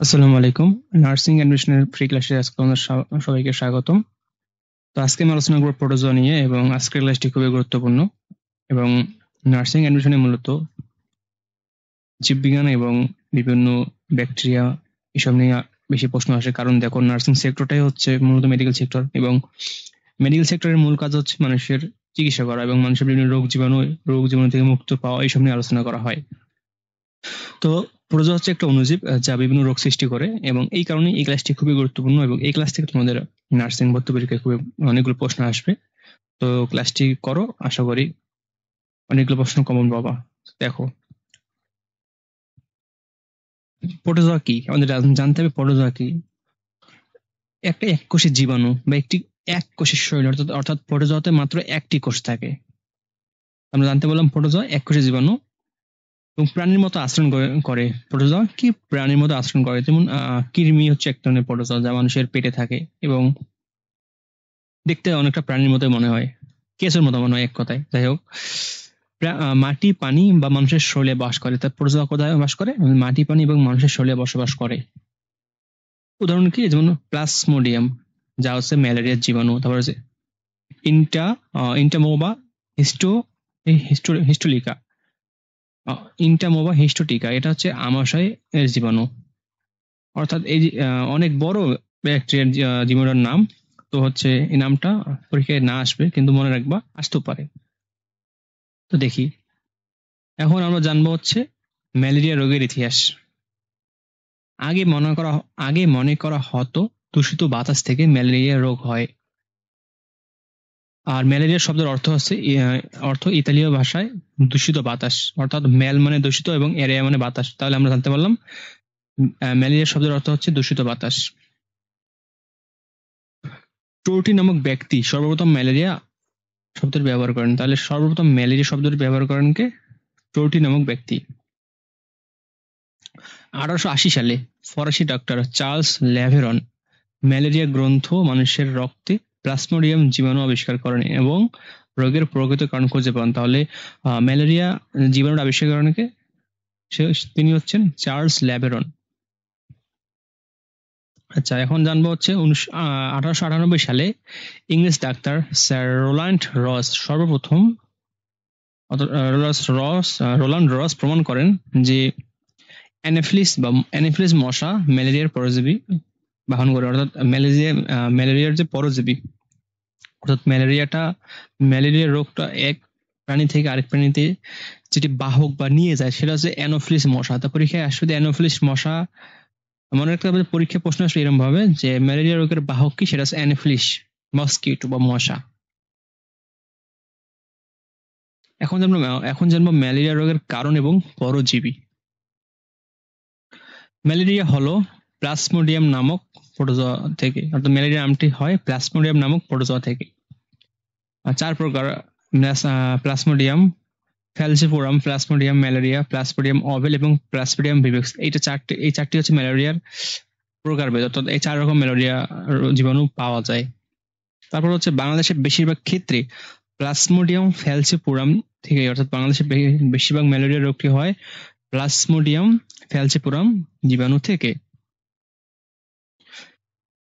আসসালামু আলাইকুম। নার্সিং অ্যাডমিশনের ফ্রি ক্লাসে আজকে আমাদের সবাইকে স্বাগতম। তো আজকে আমি আলোচনা করব প্রোটোজোয়া নিয়ে এবং আজকের ক্লাসটি খুবই গুরুত্বপূর্ণ এবং নার্সিং অ্যাডমিশনে মূলত জীববিজ্ঞান এবং বিভিন্ন ব্যাকটেরিয়া এসব নিয়ে বেশি প্রশ্ন আসে, কারণ দেখো নার্সিং সেক্টরটাই হচ্ছে মূলত মেডিকেল সেক্টর এবং মেডিকেল সেক্টরের মূল কাজ হচ্ছে মানুষের চিকিৎসা করা এবং মানুষের বিভিন্ন রোগ জীবাণু থেকে মুক্ত পাওয়া, এইসব নিয়ে আলোচনা করা হয়। তো প্রোটোজোয়া হচ্ছে একটা অণুজীব যা বিভিন্ন রোগ সৃষ্টি করে এবং এই কারণে এই ক্লাসটি খুবই গুরুত্বপূর্ণ এবং এই ক্লাস থেকে তোমাদের নার্সিং ভর্তি পরীক্ষায় খুবই অনেকগুলো প্রশ্ন আসবে। তো ক্লাসটি করো, আশা করি অনেকগুলো প্রশ্ন কমন পাবা। দেখো, প্রোটোজোয়া কি আমাদের জানতে হবে। প্রোটোজোয়া কি? একটা এককোষী জীবাণু বা একটি এককোষী শরীর, অর্থাৎ প্রোটোজোয়াতে মাত্র একটি কোষ থাকে। আমরা জানতে বললাম প্রোটোজোয়া এককোষী জীবাণু এবং প্রাণীর মতো আচরণ করে। প্রোটোজোয়া কি প্রাণীর মতো আচরণ করে, যেমন কৃমি হচ্ছে এক ধরনের প্রোটোজোয়া যা মানুষের পেটে থাকে এবং দেখতে অনেকটা প্রাণীর মতো মনে হয়, কেঁচোর মতো মনে হয় এক কথায়। যাই হোক, মাটি, পানি বা মানুষের শরীরে বাস করে। তার প্রোটোজোয়া কোথায় বাস করে? মাটি, পানি এবং মানুষের শরীরে বসবাস করে। উদাহরণ কি? যেমন প্লাজমোডিয়াম, যা হচ্ছে ম্যালেরিয়ার জীবাণু। তারপর হচ্ছে ইন্টামোবা হিস্টোলিকা, ইন্টামোবা হিস্টোটিকা, এটা হচ্ছে আমাশয় এর জীবাণু। অর্থাৎ এই অনেক বড় ব্যাকটেরিয়ার জীবাণুর নাম। তো হচ্ছে এই নামটা পরীক্ষায় না আসবে, কিন্তু মনে রাখবা আসতেও পারে। তো দেখি, এখন আমরা জানবো হচ্ছে ম্যালেরিয়া রোগের ইতিহাস। আগে মনে করা হতো দূষিত বাতাস থেকে ম্যালেরিয়া রোগ হয়। আর ম্যালেরিয়া শব্দের অর্থ ইতালীয় ভাষায় দূষিত বাতাস, অর্থাৎ ম্যাল মানে দূষিত এবং এরিয়া মানে বাতাস। তাহলে আমরা জানতে পারলাম ম্যালেরিয়া শব্দের অর্থ হচ্ছে দূষিত বাতাস। টোরটি নামক ব্যক্তি সর্বপ্রথম ম্যালেরিয়া শব্দের ব্যবহার করেন। তাহলে সর্বপ্রথম ম্যালেরিয়া শব্দের ব্যবহার করেন কে? টোরটি নামক ব্যক্তি। 1880 সালে ফরাসি ডাক্তার চার্লস ল্যাভেরন ম্যালেরিয়া গ্রন্থ মানুষের রক্তে প্লাজমোডিয়াম জীবাণু আবিষ্কার করেন এবং রোগের প্রকৃত কারণ খুঁজে পান। তাহলে ম্যালেরিয়া জীবাণুর আবিষ্কার করেন কে? তিনি হচ্ছেন চার্লস ল্যাভেরন। আচ্ছা, এখন জানবো হচ্ছে 1898 সালে ইংরেজ ডাক্তার স্যার রোল্যান্ড রস প্রমাণ করেন যে অ্যানোফিলিস মশা ম্যালেরিয়ার পরজীবী বাহন করে। অর্থাৎ ম্যালেরিয়ার যে পরজীবী, অর্থাৎ ম্যালেরিয়া রোগটা এক প্রাণী থেকে আরেক প্রাণীতে যেটি বাহক বা নিয়ে যায়, সেটা হচ্ছে অ্যানোফিলিস মশা। তা পরীক্ষায় আসলে অ্যানোফিলিস মশা মনে রাখতে হবে। পরীক্ষায় প্রশ্ন আসলে এরকম ভাবে যে ম্যালেরিয়া রোগের বাহক কি, সেটা হচ্ছে অ্যানোফিলিস মস্কিটো বা মশা। এখন জানবো ম্যালেরিয়া রোগের কারণ এবং পরজীবী। ম্যালেরিয়া হলো প্লাজমোডিয়াম নামক প্রোটোজোয়া থেকে, অর্থাৎ ম্যালেরিয়া নামটি হয় প্লাজমোডিয়াম নামক প্রোটোজোয়া থেকে। 4 প্রকার: Plasmodium falciparum, Plasmodium malariae, Plasmodium ovale এবং প্লাজমোডিয়াম ভিভিক্স। এই চারটি হচ্ছে ম্যালেরিয়ার প্রকারভেদ, অর্থাৎ এই 4 রকম ম্যালেরিয়া জীবাণু পাওয়া যায়। তারপর হচ্ছে বাংলাদেশের বেশিরভাগ ক্ষেত্রে প্লাজমোডিয়াম ফ্যালসিপোরাম থেকে, অর্থাৎ বাংলাদেশের বেশিরভাগ ম্যালেরিয়া রোগটি হয় প্লাজমোডিয়াম ফ্যালসিপোরাম জীবাণু থেকে।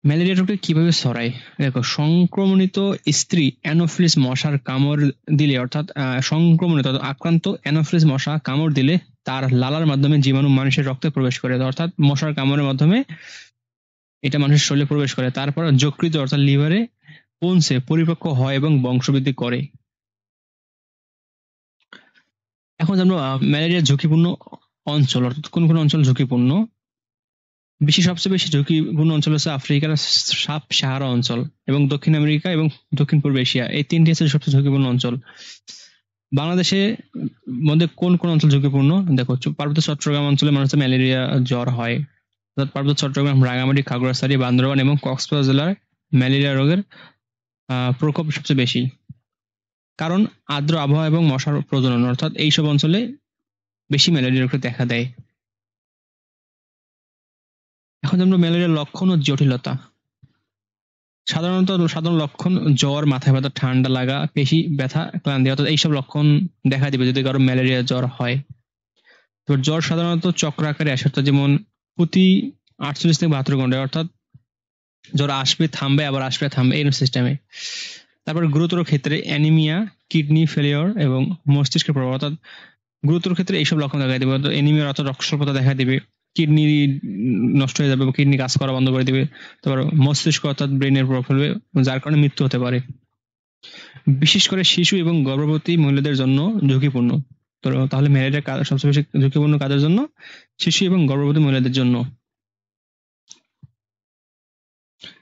ম্যালেরিয়া রোগটি কিভাবে ছড়ায়? দেখো, সংক্রমণিত স্ত্রী অ্যানোফিলিস মশার কামড় দিলে, অর্থাৎ সংক্রমণিত আক্রান্ত অ্যানোফিলিস মশা কামড় দিলে তার লালার মাধ্যমে জীবাণু মানুষের রক্তে প্রবেশ করে, অর্থাৎ মশার কামড়ের মাধ্যমে এটা মানুষের শরীরে প্রবেশ করে। তারপর যকৃত অর্থাৎ লিভারে পৌঁছে পরিপক্ক হয় এবং বংশবৃদ্ধি করে। এখন জানবো ম্যালেরিয়ার ঝুঁকিপূর্ণ অঞ্চল, অর্থাৎ কোন কোন অঞ্চল ঝুঁকিপূর্ণ। সবচেয়ে বেশি ঝুঁকিপূর্ণ অঞ্চল হচ্ছে আফ্রিকার সাব সাহারা অঞ্চল এবং দক্ষিণ আমেরিকা এবং দক্ষিণ পূর্ব এশিয়া। এই তিনটি হচ্ছে সবচেয়ে ঝুঁকিপূর্ণ অঞ্চল। বাংলাদেশে মধ্যে কোন কোন অঞ্চল ঝুঁকিপূর্ণ? দেখো, পার্বত্য চট্টগ্রাম অঞ্চলে মানুষের ম্যালেরিয়া জ্বর হয়। অর্থাৎ পার্বত্য চট্টগ্রাম, রাঙামাটি, খাগড়াছড়ি, বান্দরবান এবং কক্সবাজার জেলায় ম্যালেরিয়া রোগের প্রকোপ সবচেয়ে বেশি, কারণ আর্দ্র আবহাওয়া এবং মশার প্রজনন, অর্থাৎ এইসব অঞ্চলে বেশি ম্যালেরিয়া রোগ দেখা দেয়। এখন আমরা ম্যালেরিয়ার লক্ষণ ও জটিলতা। সাধারণ লক্ষণ: জ্বর, মাথা ব্যথা, ঠান্ডা লাগা, পেশি ব্যথা, ক্লান্তি, অর্থাৎ এইসব লক্ষণ দেখা দিবে যদি কারো ম্যালেরিয়া জ্বর হয়। তো জ্বর সাধারণত চক্র আকারে আসে, যেমন প্রতি 48 থেকে 72 ঘন্টায়, অর্থাৎ জ্বর আসবে থামবে আবার আসবে থামবে এরকম সিস্টেমে। তারপর গুরুতর ক্ষেত্রে অ্যানিমিয়া, কিডনি ফেলিওর এবং মস্তিষ্কের প্রভাব, অর্থাৎ গুরুতর ক্ষেত্রে এইসব লক্ষণ দেখা দিবে। অ্যানিমিয়া অর্থাৎ রক্ত স্বল্পতা দেখা দিবে, কিডনি নষ্ট হয়ে যাবে, কিডনি কাজ করা বন্ধ করে দিবে। তারপর মস্তিষ্ক অর্থাৎ ব্রেনের প্রভাব ফেলবে, যার কারণে মৃত্যু হতে পারে। বিশেষ করে শিশু এবং গর্ভবতী মহিলাদের জন্য ঝুঁকিপূর্ণ। তো তাহলে ম্যালেরিয়া সবচেয়ে বেশি ঝুঁকিপূর্ণ কাদের জন্য? শিশু এবং গর্ভবতী মহিলাদের জন্য।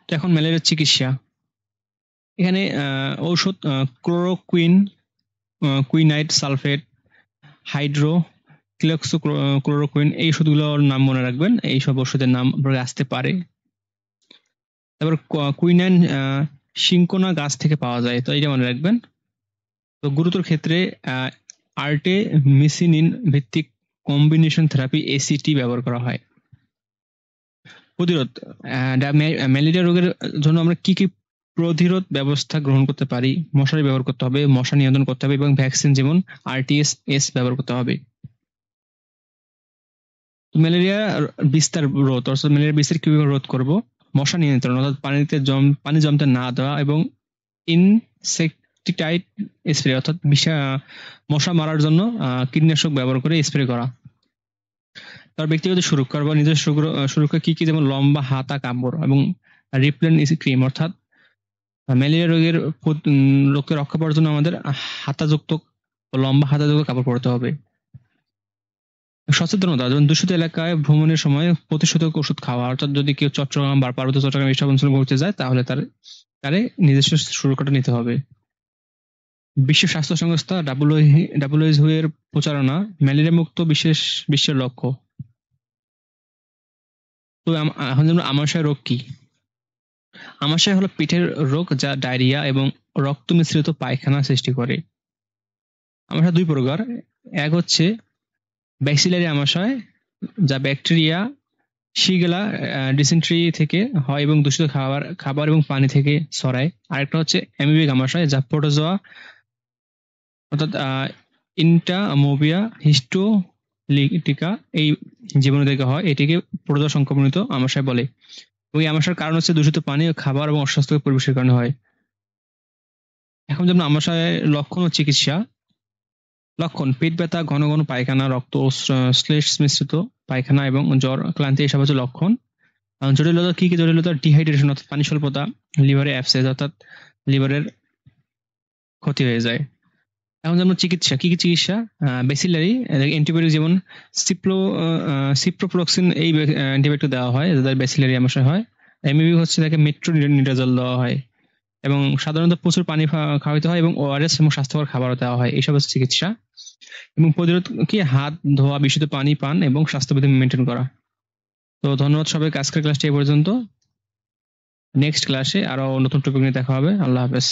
তো এখন ম্যালেরিয়ার চিকিৎসা। এখানে ঔষধ ক্লোরোকুইন, কুইনাইট সালফেট, হাইড্রো ক্লোরোকুইন, এই ওষুধগুলোর নাম মনে রাখবেন। এই সব ওষুধের নাম আসতে পারে। তারপর কুইনাইন সিনকোনা গাছ থেকে পাওয়া যায়, তো এটা মনে রাখবেন। তো গুরুতর ক্ষেত্রে আর্টেমিসিনিন ভিত্তিক কম্বিনেশন থেরাপি এসিটি ব্যবহার করা হয়। প্রতিরোধ, ম্যালেরিয়া রোগের জন্য আমরা কি কি প্রতিরোধ ব্যবস্থা গ্রহণ করতে পারি? মশারি ব্যবহার করতে হবে, মশা নিয়ন্ত্রণ করতে হবে এবং ভ্যাকসিন যেমন আরটিএস ব্যবহার করতে হবে। ম্যালেরিয়া বিস্তার রোধ, অর্থাৎ ম্যালেরিয়া বিস্তার কিভাবে রোধ করব? মশা নিয়ন্ত্রণ, অর্থাৎ পানি জমতে না দেওয়া এবং ইনসেক্টিসাইড স্প্রে, অর্থাৎ মশা মারার জন্য কীটনাশক ব্যবহার করে স্প্রে করা। তার ব্যক্তিগত সুরক্ষা বা নিজস্ব সুরক্ষা কি কি? যেমন লম্বা হাতা কাপড় এবং রিপ্লেন ক্রিম, অর্থাৎ ম্যালেরিয়া রোগকে রক্ষা করার জন্য আমাদের হাতাযুক্ত লম্বা হাতাযুক্ত কাপড় পরতে হবে। সচেতনতা, যেমন দূষিত এলাকায় ভ্রমণের সময় প্রতিষেধক ওষুধ খাওয়া, অর্থাৎ যদি কেউ চট্টগ্রাম বা পার্বত্য চট্টগ্রাম এইসব অঞ্চলে ঘুরতে যায় তাহলে তারে নিজস্ব সুরক্ষাটা নিতে হবে। বিশ্ব স্বাস্থ্য সংস্থা WHO এর প্রচারণা ম্যালেরিয়া মুক্ত বিশ্বের লক্ষ্য। তো এখন যেমন আমাশয় রোগ কি? আমাশয় হলো পেটের রোগ যা ডায়রিয়া এবং রক্ত মিশ্রিত পায়খানা সৃষ্টি করে। আমাশয় দুই প্রকার। এক হচ্ছে ব্যাক্সিলারি আমাশয়, যা ব্যাকটেরিয়া শিগেলা ডিসেন্ট্রি থেকে হয় এবং দূষিত খাবার এবং পানি থেকে ছড়ায়। আরেকটা হচ্ছে অ্যামিবিক আমাশয়, যা প্রোটোজোয়া অর্থাৎ ইন্টামোবিয়া হিস্টোলিটিকা এই জীবাণু থেকে হয়। এটিকে প্রোটোজোয়া সংক্রমণিত আমাশয় বলে। ওই আমাশয়ের কারণ হচ্ছে দূষিত পানি, খাবার এবং অস্বাস্থ্যকর পরিবেশের কারণে হয়। এখন যেমন আমাশয়ের লক্ষণ ও চিকিৎসা। লক্ষণ: পেট ব্যথা, ঘন ঘন পায়খানা, রক্ত ও শ্লেষ মিশ্রিত পায়খানা এবং জ্বর, ক্লান্তি, এসব হচ্ছে লক্ষণ। জটিলতা কি কি? জটিলতা: ডিহাইড্রেশন অর্থাৎ পানি স্বল্পতা, লিভারে অ্যাবসেস অর্থাৎ লিভারের ক্ষতি হয়ে যায়। এখন যেমন চিকিৎসা, কি কি চিকিৎসা? বেসিলারি অ্যান্টিবায়োটিক যেমন সিপ্রোফ্লক্সিন, এই অ্যান্টিবায়োটিক দেওয়া হয় যাদের বেসিলারি আমাশয় হয়। এমবিবি হচ্ছে তাকে মেট্রোনিডাজল দেওয়া হয় এবং সাধারণত প্রচুর পানি খাওয়াতে হয় এবং ওআরএস এবং স্বাস্থ্যকর খাবারও দেওয়া হয়। এইসব হচ্ছে চিকিৎসা। এবং প্রতিরোধ কি? হাত ধোয়া, বিশুদ্ধ পানি পান এবং স্বাস্থ্যবিধি মেনটেন করা। তো ধন্যবাদ সবাইকে, আজকের ক্লাসটি এই পর্যন্ত। নেক্সট ক্লাসে আরো নতুন টপিক নিয়ে দেখা হবে। আল্লাহ হাফেজ।